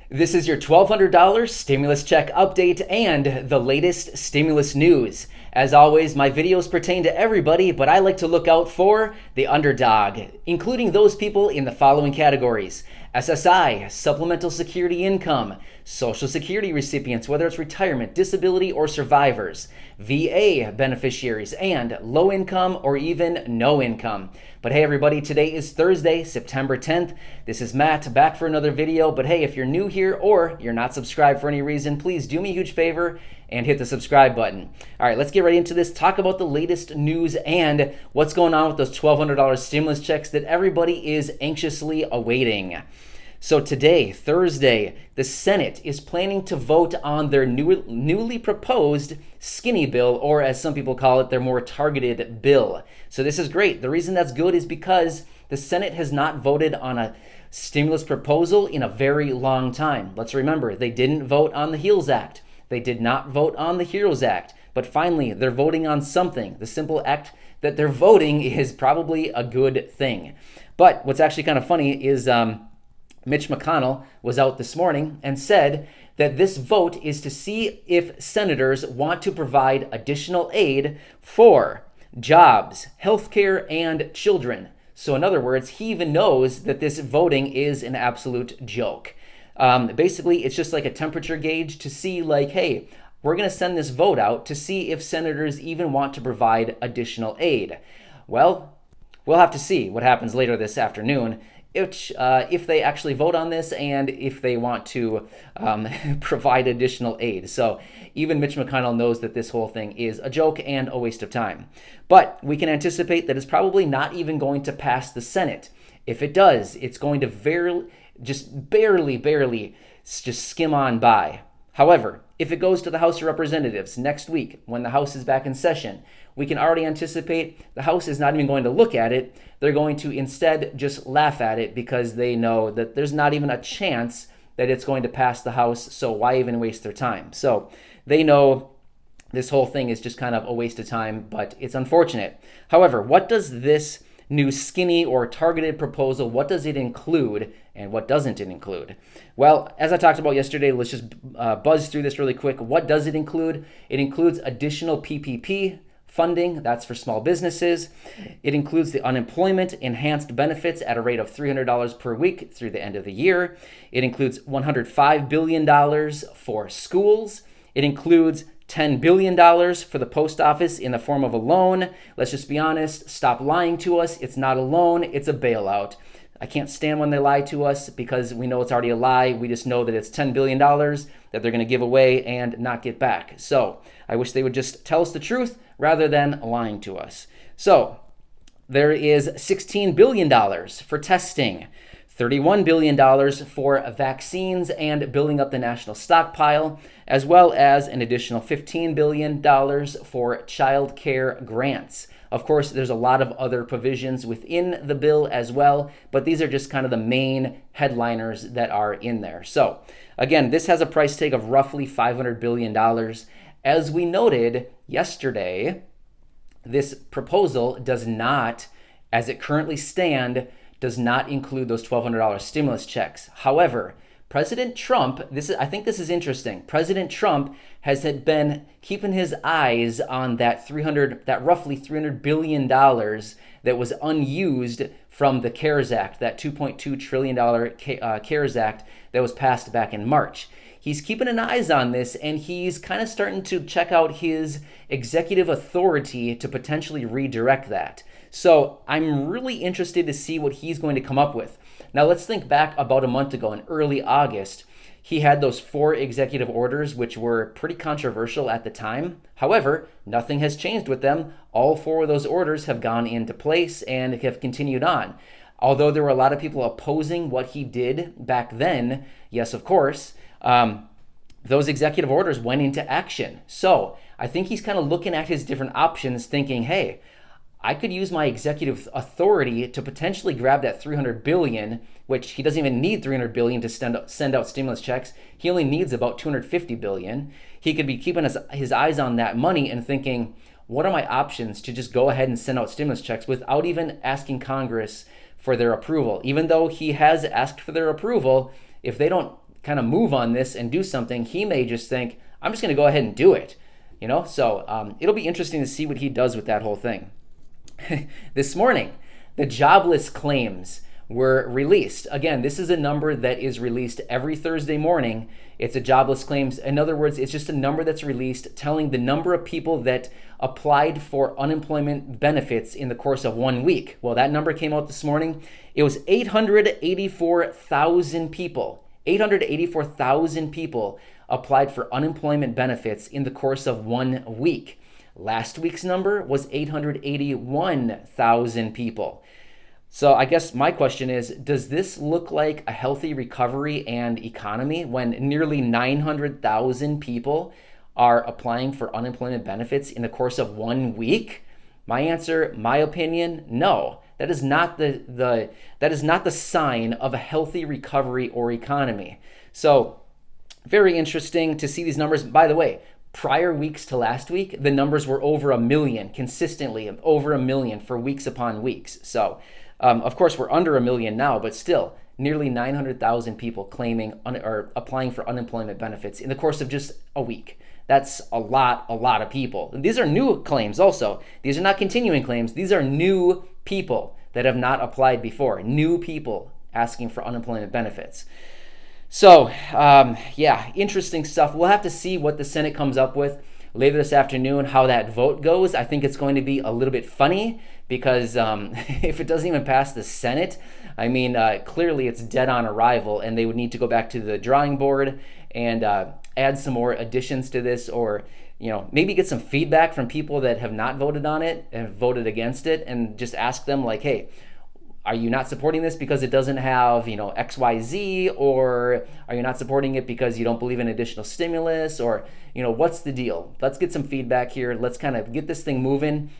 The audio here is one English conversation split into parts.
This is your $1,200 stimulus check update and the latest stimulus news. As always, my videos pertain to everybody, but I like to look out for the underdog, including those people in the following categories: SSI, supplemental security income, Social Security recipients, whether it's retirement, disability, or survivors, VA beneficiaries, and low income or even no income. But hey everybody, today is Thursday, September 10th. This is Matt, back for another video. But hey, if you're new here or you're not subscribed for any reason, please do me a huge favor and hit the subscribe button. All right, let's get right into this. Talk about the latest news and what's going on with those $1,200 stimulus checks that everybody is anxiously awaiting. So today, Thursday, the Senate is planning to vote on their newly proposed skinny bill, or as some people call it, their more targeted bill. So this is great. The reason that's good is because the Senate has not voted on a stimulus proposal in a very long time. Let's remember, they didn't vote on the HEALS Act. They did not vote on the HEROES Act. But finally, they're voting on something. The simple act that they're voting is probably a good thing. But what's actually kind of funny is Mitch McConnell was out this morning and said that this vote is to see if senators want to provide additional aid for jobs, healthcare, and children. So in other words, he even knows that this voting is an absolute joke. Basically, it's just like a temperature gauge to see like, hey, we're going to send this vote out to see if senators even want to provide additional aid. Well, we'll have to see what happens later this afternoon. If they actually vote on this and if they want to provide additional aid. So even Mitch McConnell knows that this whole thing is a joke and a waste of time. But we can anticipate that it's probably not even going to pass the Senate. If it does, it's going to barely skim on by. However, if it goes to the House of Representatives next week when the House is back in session, we can already anticipate the House is not even going to look at it. They're going to instead just laugh at it because they know that there's not even a chance that it's going to pass the House, so why even waste their time? So they know this whole thing is just kind of a waste of time, but it's unfortunate. However, what does this new skinny or targeted proposal, what does it include and what doesn't it include? Well, as I talked about yesterday, let's just buzz through this really quick. What does it include? It includes additional PPP funding, that's for small businesses. It includes the unemployment enhanced benefits at a rate of $300 per week through the end of the year. It includes $105 billion for schools. It includes $10 billion for the post office in the form of a loan. Let's just be honest, stop lying to us. It's not a loan, it's a bailout. I can't stand when they lie to us because we know it's already a lie. We just know that it's $10 billion that they're going to give away and not get back. So I wish they would just tell us the truth rather than lying to us. So there is $16 billion for testing, $31 billion for vaccines and building up the national stockpile, as well as an additional $15 billion for child care grants. Of course, there's a lot of other provisions within the bill as well, but these are just kind of the main headliners that are in there. So again, this has a price tag of roughly $500 billion. As we noted yesterday, this proposal does not, as it currently stands, does not include those $1,200 stimulus checks. However, President Trump, I think this is interesting. President Trump has been keeping his eyes on that roughly $300 billion that was unused from the CARES Act, that $2.2 trillion CARES Act that was passed back in March. He's keeping an eye on this, and he's kind of starting to check out his executive authority to potentially redirect that. So I'm really interested to see what he's going to come up with. Now let's think back about a month ago in early August. He had those 4 executive orders, which were pretty controversial at the time. However, nothing has changed with them. All 4 of those orders have gone into place and have continued on. Although there were a lot of people opposing what he did back then, yes, of course, those executive orders went into action. So I think he's kind of looking at his different options thinking, hey, I could use my executive authority to potentially grab that $300 billion, which he doesn't even need $300 billion to send out stimulus checks. He only needs about $250 billion. He could be keeping his eyes on that money and thinking, what are my options to just go ahead and send out stimulus checks without even asking Congress for their approval? Even though he has asked for their approval, if they don't kind of move on this and do something, he may just think, I'm just going to go ahead and do it. So it'll be interesting to see what he does with that whole thing. This morning, the jobless claims were released. Again, this is a number that is released every Thursday morning. It's a jobless claims. In other words, it's just a number that's released telling the number of people that applied for unemployment benefits in the course of 1 week. Well, that number came out this morning. It was 884,000 people. 884,000 people applied for unemployment benefits in the course of 1 week. Last week's number was 881,000 people. So I guess my question is, does this look like a healthy recovery and economy when nearly 900,000 people are applying for unemployment benefits in the course of 1 week? My answer, my opinion, no. That is not the sign of a healthy recovery or economy. So very interesting to see these numbers. By the way, prior weeks to last week, the numbers were over 1 million, consistently over 1 million for weeks upon weeks. So of course, we're under 1 million now, but still nearly 900,000 people claiming or applying for unemployment benefits in the course of just a week. That's a lot of people. And these are new claims also. These are not continuing claims. These are new people that have not applied before. New people asking for unemployment benefits. So, yeah, interesting stuff. We'll have to see what the Senate comes up with later this afternoon, how that vote goes. I think it's going to be a little bit funny because if it doesn't even pass the Senate, I mean, clearly it's dead on arrival, and they would need to go back to the drawing board and add some more additions to this, or maybe get some feedback from people that have not voted on it and voted against it, and just ask them like, hey, are you not supporting this because it doesn't have, XYZ, or are you not supporting it because you don't believe in additional stimulus, or, what's the deal? Let's get some feedback here. Let's kind of get this thing moving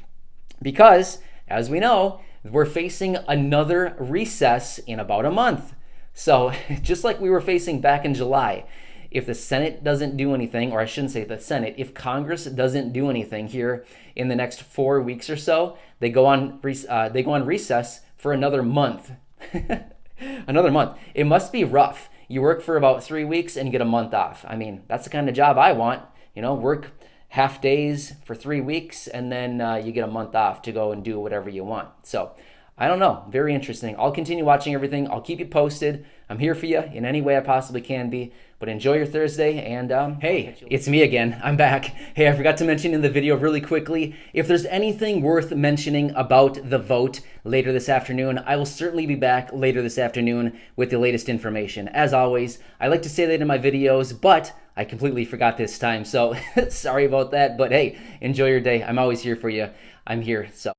because, as we know, we're facing another recess in about a month. So just like we were facing back in July, if the Senate doesn't do anything, or I shouldn't say the Senate, if Congress doesn't do anything here in the next 4 weeks or so, they go on recess for another month. Another month. It must be rough. You work for about 3 weeks and you get a month off. I mean, that's the kind of job I want. Work half days for 3 weeks and then you get a month off to go and do whatever you want. So I don't know. Very interesting. I'll continue watching everything. I'll keep you posted. I'm here for you in any way I possibly can be. But enjoy your Thursday, and hey, it's me again. I'm back. Hey, I forgot to mention in the video really quickly, if there's anything worth mentioning about the vote later this afternoon, I will certainly be back later this afternoon with the latest information. As always, I like to say that in my videos, but I completely forgot this time, so sorry about that. But hey, enjoy your day. I'm always here for you. I'm here, so.